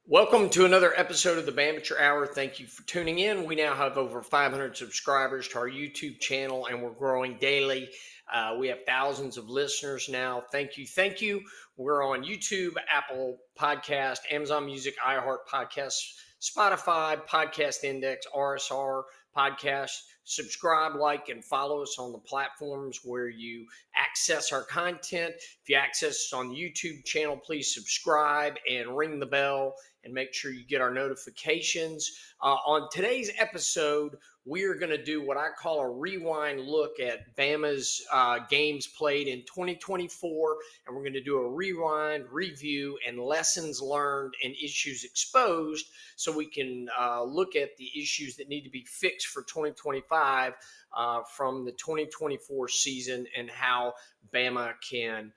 Welcome to another episode of the Bamateur Hour. Thank you for tuning in. We now have over 500 subscribers to our YouTube channel, and we're growing daily. We have thousands of listeners now. Thank you. Thank you. We're on YouTube, Apple Podcast, Amazon Music, iHeart Podcasts, Spotify, Podcast Index, RSR Podcast. Subscribe, like, and follow us on the platforms where you access our content. If you access us on the YouTube channel, please subscribe and ring the bell and make sure you get our notifications. On today's episode, we are going to do what I call a rewind look at Bama's games played in 2024, and we're going to do a rewind, review, and lessons learned and issues exposed so we can look at the issues that need to be fixed for 2025 from the 2024 season and how Bama can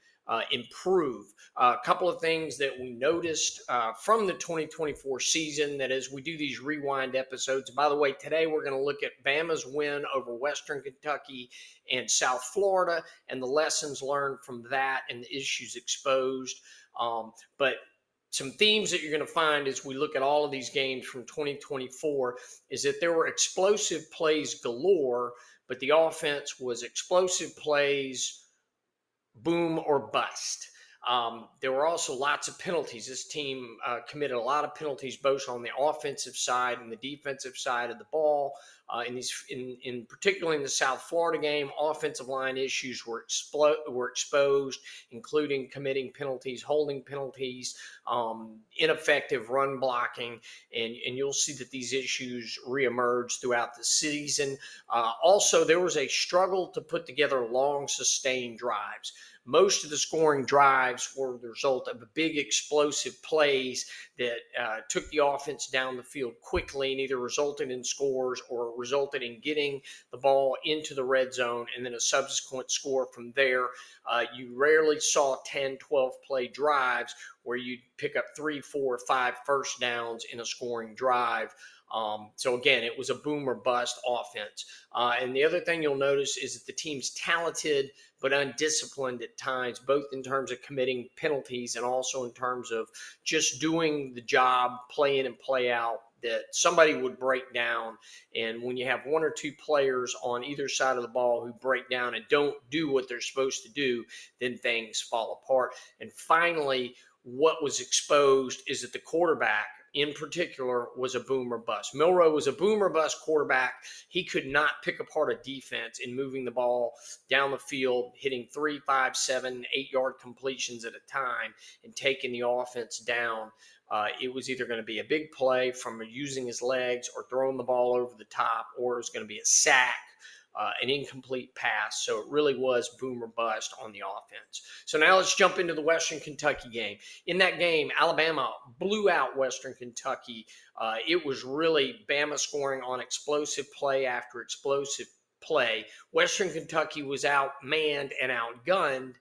improve. A couple of things that we noticed from the 2024 season that as we do these rewind episodes. By the way, today we're going to look at Bama's win over Western Kentucky and South Florida and the lessons learned from that and the issues exposed. But some themes that you're going to find as we look at all of these games from 2024 is that there were explosive plays galore, but the offense was explosive plays, boom or bust. There were also lots of penalties. This team committed a lot of penalties, both on the offensive side and the defensive side of the ball. In particularly in the South Florida game, offensive line issues were exposed, including committing penalties, holding penalties, ineffective run blocking, and you'll see that these issues reemerge throughout the season. Also, there was a struggle to put together long, sustained drives. Most of the scoring drives were the result of big explosive plays that took the offense down the field quickly and either resulted in scores or resulted in getting the ball into the red zone and then a subsequent score from there. You rarely saw 10, 12 play drives where you'd pick up 3, 4, 5 first downs in a scoring drive. So again, it was a boom or bust offense. And the other thing you'll notice is that the team's talented but undisciplined at times, both in terms of committing penalties and also in terms of just doing the job, play in and play out, that somebody would break down. And when you have one or two players on either side of the ball who break down and don't do what they're supposed to do, then things fall apart. And finally, what was exposed is that the quarterback in particular was a boom or bust. Milroe was a boom or bust quarterback. He could not pick apart a defense in moving the ball down the field, hitting 3, 5, 7, 8-yard completions at a time and taking the offense down. It was either going to be a big play from using his legs or throwing the ball over the top, or it was going to be a sack, an incomplete pass. So it really was boom or bust on the offense. So now let's jump into the Western Kentucky game. In that game, Alabama blew out Western Kentucky. It was really Bama scoring on explosive play after explosive play. Western Kentucky was outmanned and outgunned.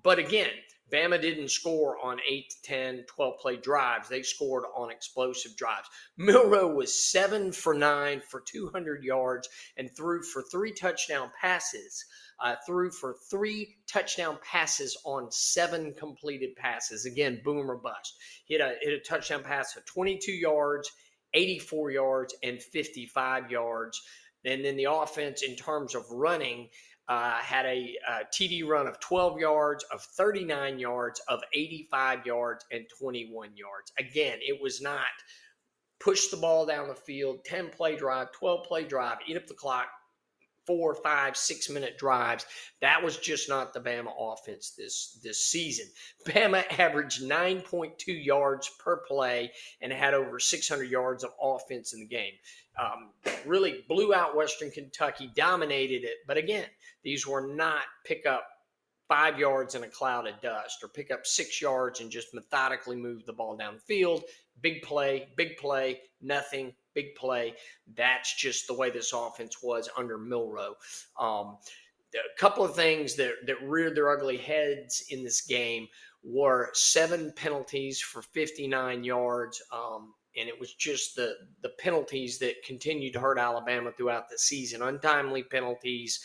But again, Bama didn't score on 8 to 10, 12 play drives. They scored on explosive drives. Milroe was 7 for 9 for 200 yards and threw for 3 touchdown passes. Threw for 3 touchdown passes on 7 completed passes. Again, boom or bust. He hit a touchdown pass of 22 yards, 84 yards, and 55 yards. And then the offense, in terms of running, had a TD run of 12 yards, of 39 yards, of 85 yards, and 21 yards. Again, it was not push the ball down the field, 10-play drive, 12-play drive, eat up the clock, 4, 5, 6-minute drives. That was just not the Bama offense this season. Bama averaged 9.2 yards per play and had over 600 yards of offense in the game. Really blew out Western Kentucky, dominated it. But again, these were not pick up 5 yards in a cloud of dust or pick up 6 yards and just methodically move the ball down the field. Big play, nothing, big play. That's just the way this offense was under Milroe. A couple of things that reared their ugly heads in this game were 7 penalties for 59 yards. And it was just the penalties that continued to hurt Alabama throughout the season. Untimely penalties,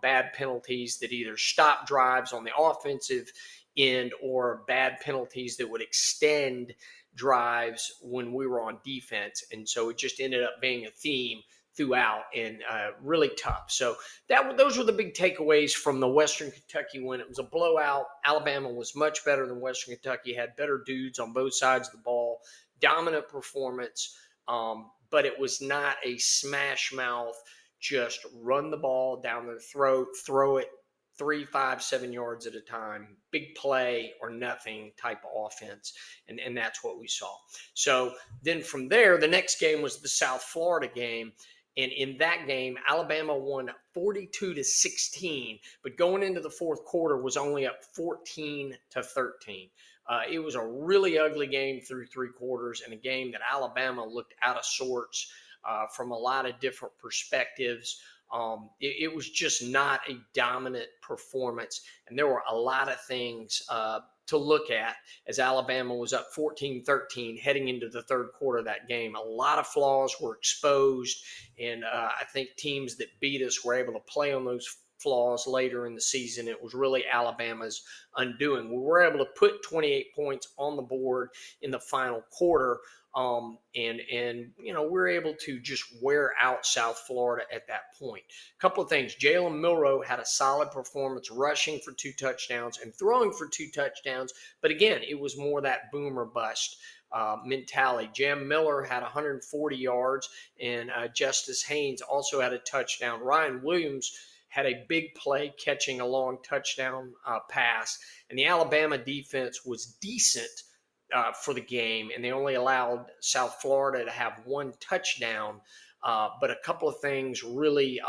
bad penalties that either stopped drives on the offensive end or bad penalties that would extend drives when we were on defense. And so it just ended up being a theme throughout and really tough. So those were the big takeaways from the Western Kentucky win. It was a blowout. Alabama was much better than Western Kentucky, had better dudes on both sides of the ball, dominant performance, but it was not a smash mouth, just run the ball down their throat, throw it 3, 5, 7 yards at a time, big play or nothing type of offense. And that's what we saw. So then from there, the next game was the South Florida game. And in that game, Alabama won 42-16, but going into the fourth quarter was only up 14-13. It was a really ugly game through 3 quarters, and a game that Alabama looked out of sorts from a lot of different perspectives. It was just not a dominant performance, and there were a lot of things to look at as Alabama was up 14-13 heading into the third quarter of that game. A lot of flaws were exposed, and I think teams that beat us were able to play on those flaws later in the season. It was really Alabama's undoing. We were able to put 28 points on the board in the final quarter, and we're able to just wear out South Florida at that point. A couple of things. Jalen Milroe had a solid performance, rushing for 2 touchdowns and throwing for 2 touchdowns. But again, it was more that boom or bust mentality. Jam Miller had 140 yards, and Justice Haynes also had a touchdown. Ryan Williams had a big play catching a long touchdown pass. And the Alabama defense was decent for the game, and they only allowed South Florida to have 1 touchdown. But a couple of things really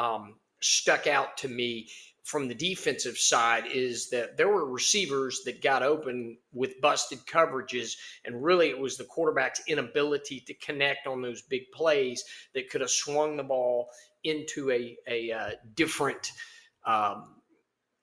stuck out to me from the defensive side is that there were receivers that got open with busted coverages, and really it was the quarterback's inability to connect on those big plays that could have swung the ball into a different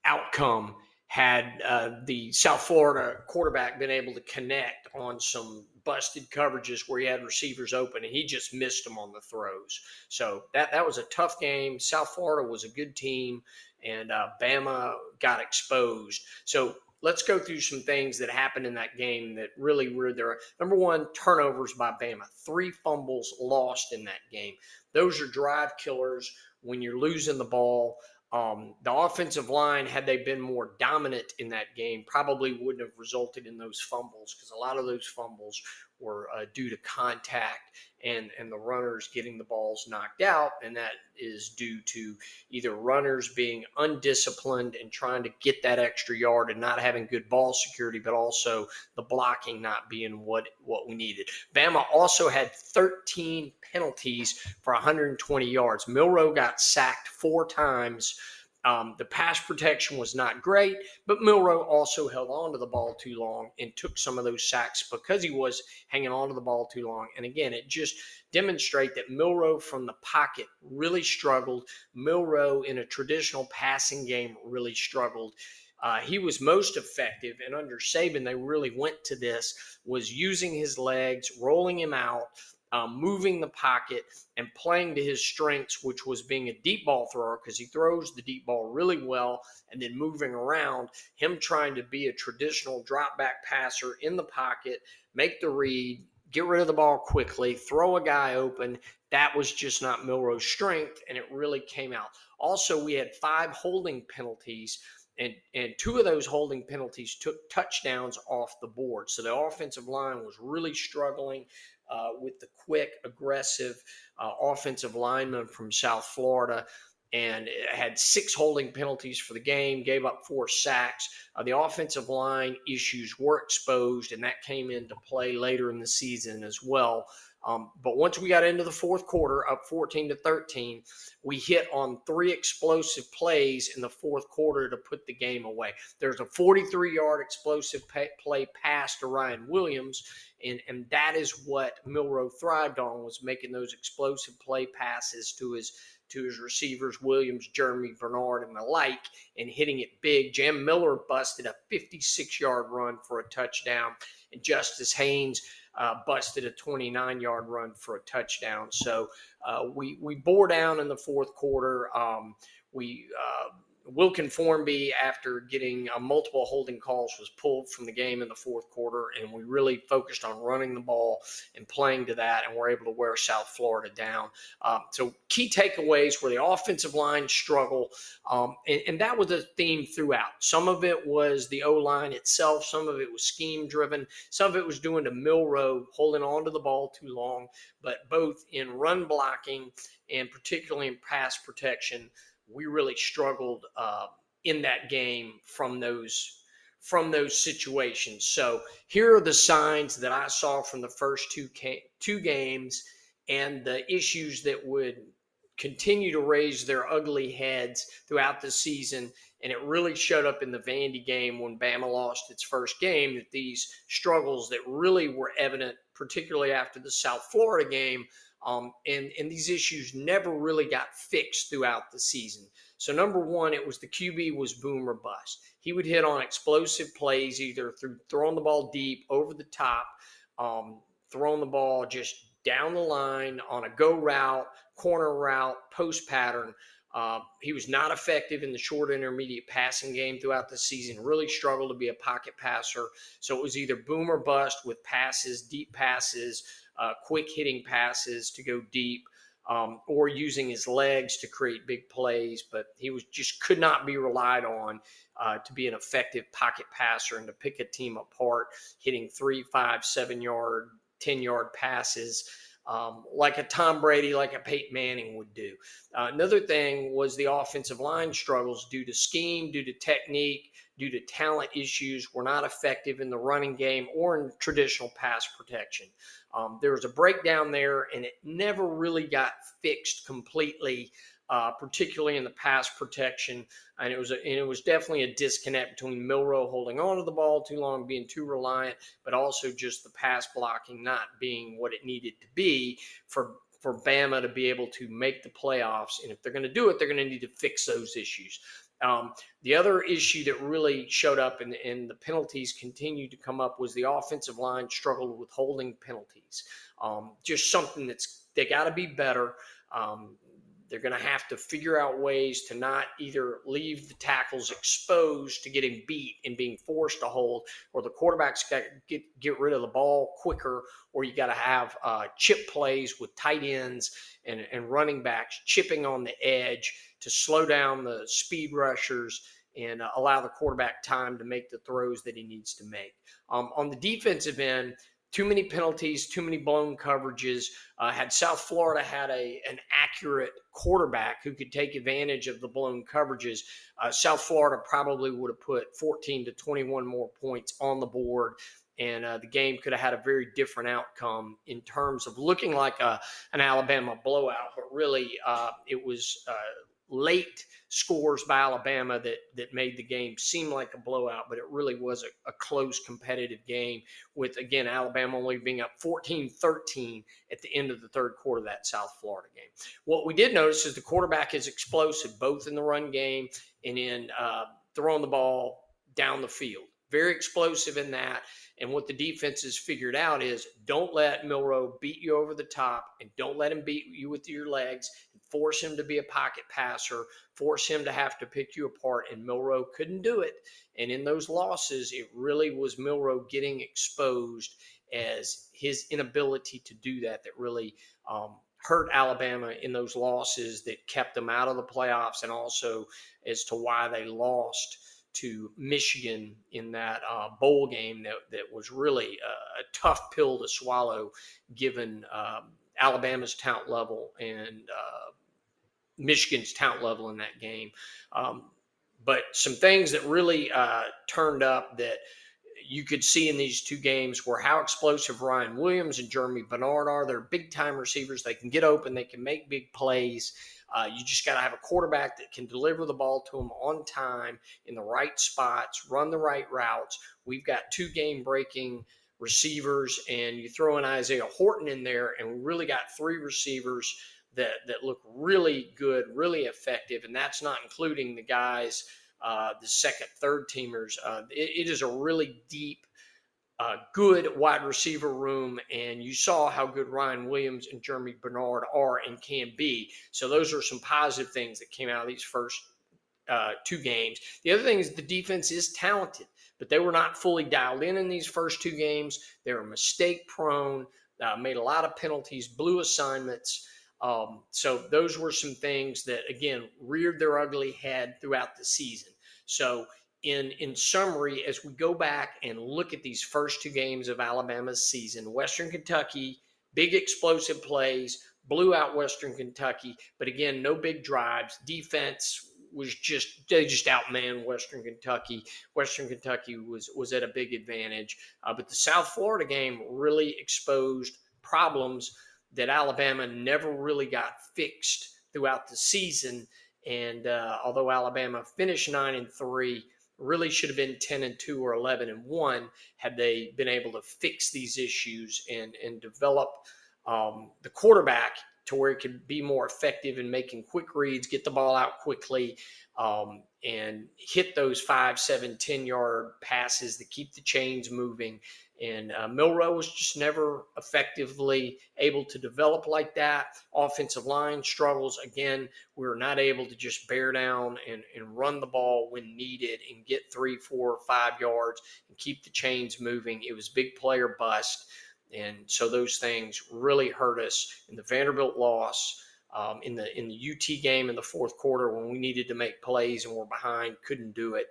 outcome had the South Florida quarterback been able to connect on some busted coverages where he had receivers open, and he just missed them on the throws. So that was a tough game. South Florida was a good team, and Bama got exposed. So let's go through some things that happened in that game that really were there. Number one, turnovers by Bama. 3 fumbles lost in that game. Those are drive killers when you're losing the ball. The offensive line, had they been more dominant in that game, probably wouldn't have resulted in those fumbles, because a lot of those fumbles were due to contact and the runners getting the balls knocked out, and that is due to either runners being undisciplined and trying to get that extra yard and not having good ball security, but also the blocking not being what we needed. Bama also had 13 penalties for 120 yards. Milroe got sacked 4 times. The pass protection was not great, but Milroe also held on to the ball too long and took some of those sacks because he was hanging on to the ball too long. And again, it just demonstrates that Milroe from the pocket really struggled. Milroe in a traditional passing game really struggled. He was most effective, and under Saban, they really went to this, was using his legs, rolling him out, moving the pocket, and playing to his strengths, which was being a deep ball thrower, because he throws the deep ball really well, and then moving around, him trying to be a traditional drop back passer in the pocket, make the read, get rid of the ball quickly, throw a guy open. That was just not Milroe's strength, and it really came out. Also, we had 5 holding penalties, and 2 of those holding penalties took touchdowns off the board. So the offensive line was really struggling with the quick, aggressive offensive lineman from South Florida, and it had 6 holding penalties for the game, gave up 4 sacks. The offensive line issues were exposed, and that came into play later in the season as well. But once we got into the fourth quarter, up 14-13, we hit on 3 explosive plays in the fourth quarter to put the game away. There's a 43-yard explosive play pass to Ryan Williams, and that is what Milroe thrived on, was making those explosive play passes to his receivers, Williams, Jeremy Bernard, and the like, and hitting it big. Jam Miller busted a 56-yard run for a touchdown, and Justice Haynes busted a 29-yard run for a touchdown. So we bore down in the fourth quarter. We Wilkin Formby, after getting multiple holding calls, was pulled from the game in the fourth quarter, and we really focused on running the ball and playing to that, and we're able to wear South Florida down. So key takeaways were the offensive line struggle, and that was a theme throughout. Some of it was the O-line itself. Some of it was scheme-driven. Some of it was doing to Milroe, holding on to the ball too long. But both in run blocking and particularly in pass protection, we really struggled in that game from those situations. So here are the signs that I saw from the first two games, and the issues that would continue to raise their ugly heads throughout the season. And it really showed up in the Vandy game when Bama lost its first game, that these struggles that really were evident, particularly after the South Florida game, and these issues never really got fixed throughout the season. So number one, it was the QB was boom or bust. He would hit on explosive plays, either through throwing the ball deep, over the top, throwing the ball just down the line on a go route, corner route, post pattern. He was not effective in the short intermediate passing game throughout the season, really struggled to be a pocket passer. So it was either boom or bust with passes, deep passes, quick hitting passes to go deep, or using his legs to create big plays. But he could not be relied on to be an effective pocket passer and to pick a team apart, hitting 3, 5, 7 yard, 10-yard passes like a Tom Brady, like a Peyton Manning would do. Another thing was the offensive line struggles due to scheme, due to technique, due to talent issues. Were not effective in the running game or in traditional pass protection. There was a breakdown there, and it never really got fixed completely, particularly in the pass protection. And it was definitely a disconnect between Milroe holding on to the ball too long, being too reliant, but also just the pass blocking not being what it needed to be for Bama to be able to make the playoffs. And if they're going to do it, they're going to need to fix those issues. The other issue that really showed up and the penalties continued to come up was the offensive line struggled with holding penalties. Just something they got to be better. They're going to have to figure out ways to not either leave the tackles exposed to getting beat and being forced to hold, or the quarterback's got to get rid of the ball quicker, or you got to have chip plays with tight ends and running backs chipping on the edge to slow down the speed rushers and allow the quarterback time to make the throws that he needs to make. On the defensive end, too many penalties, too many blown coverages. Had South Florida had an accurate quarterback who could take advantage of the blown coverages, South Florida probably would have put 14 to 21 more points on the board, and the game could have had a very different outcome in terms of looking like an Alabama blowout. But really, it was late scores by Alabama that made the game seem like a blowout, but it really was a close competitive game with, again, Alabama only being up 14-13 at the end of the third quarter of that South Florida game. What we did notice is the quarterback is explosive, both in the run game and in throwing the ball down the field. Very explosive in that. And what the defense has figured out is don't let Milroe beat you over the top, and don't let him beat you with your legs, and force him to be a pocket passer, force him to have to pick you apart. And Milroe couldn't do it. And in those losses, it really was Milroe getting exposed as his inability to do that really hurt Alabama in those losses that kept them out of the playoffs, and also as to why they lost to Michigan in that bowl game that was really a tough pill to swallow, given Alabama's talent level and Michigan's talent level in that game. But some things that really turned up that you could see in these two games were how explosive Ryan Williams and Jeremy Bernard are. They're big-time receivers. They can get open. They can make big plays. You just got to have a quarterback that can deliver the ball to them on time in the right spots, run the right routes. We've got two game-breaking receivers, and you throw in Isaiah Horton in there, and we really got three receivers that look really good, really effective, and that's not including the guys, the second, third teamers. It is a really deep, good wide receiver room, and you saw how good Ryan Williams and Jeremy Bernard are and can be. So those are some positive things that came out of these first two games. The other thing is the defense is talented, but they were not fully dialed in these first two games. They were mistake prone, made a lot of penalties, blew assignments. So those were some things that, again, reared their ugly head throughout the season. So in summary, as we go back and look at these first two games of Alabama's season, Western Kentucky, big explosive plays, blew out Western Kentucky, but again, no big drives. Defense was they just outmanned Western Kentucky. Western Kentucky was at a big advantage. But the South Florida game really exposed problems that Alabama never really got fixed throughout the season. And although Alabama finished 9-3, really should have been 10-2 or 11-1 had they been able to fix these issues and develop the quarterback to where it could be more effective in making quick reads, get the ball out quickly, and hit those 5, 7, 10-yard passes that keep the chains moving. And Milroe was just never effectively able to develop like that. Offensive line struggles. Again, we were not able to just bear down and run the ball when needed and get 3, 4, 5 yards and keep the chains moving. It was big player bust. And so those things really hurt us in the Vanderbilt loss, in the UT game in the fourth quarter when we needed to make plays and were behind, couldn't do it.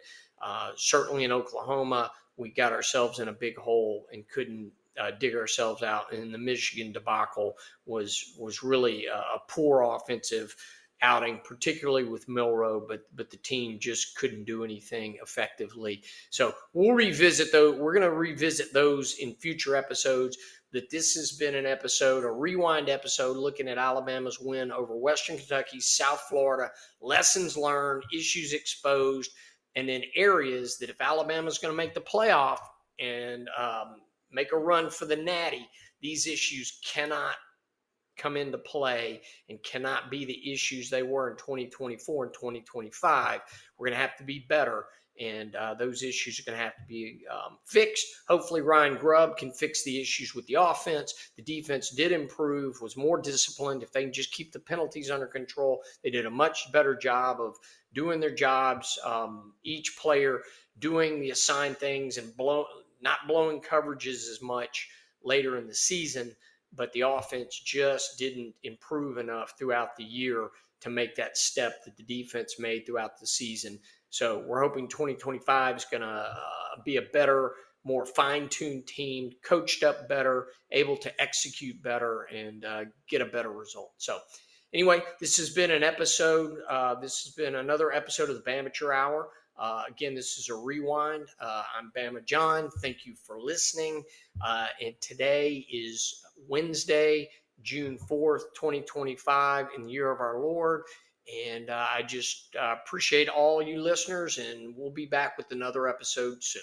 Certainly in Oklahoma, we got ourselves in a big hole and couldn't dig ourselves out. And the Michigan debacle was really a poor offensive outing, particularly with Milroe, but the team just couldn't do anything effectively. So we'll revisit those. We're going to revisit those in future episodes. That this has been an episode, a rewind episode, looking at Alabama's win over Western Kentucky, South Florida, lessons learned, issues exposed, and then areas that if Alabama's going to make the playoff and make a run for the Natty, these issues cannot come into play and cannot be the issues they were in 2024 and 2025. We're going to have to be better, and those issues are going to have to be fixed. Hopefully Ryan Grubb can fix the issues with the offense. The defense did improve, was more disciplined. If they can just keep the penalties under control, they did a much better job of doing their jobs, each player doing the assigned things and not blowing coverages as much later in the season. But the offense just didn't improve enough throughout the year to make that step that the defense made throughout the season. So we're hoping 2025 is going to be a better, more fine-tuned team, coached up better, able to execute better, and get a better result. So anyway, this has been an episode. This has been another episode of the Bamateur Hour. Again, this is a rewind. I'm Bama John. Thank you for listening. And today is Wednesday, June 4th, 2025, in the year of our Lord. And I just appreciate all you listeners, and we'll be back with another episode soon.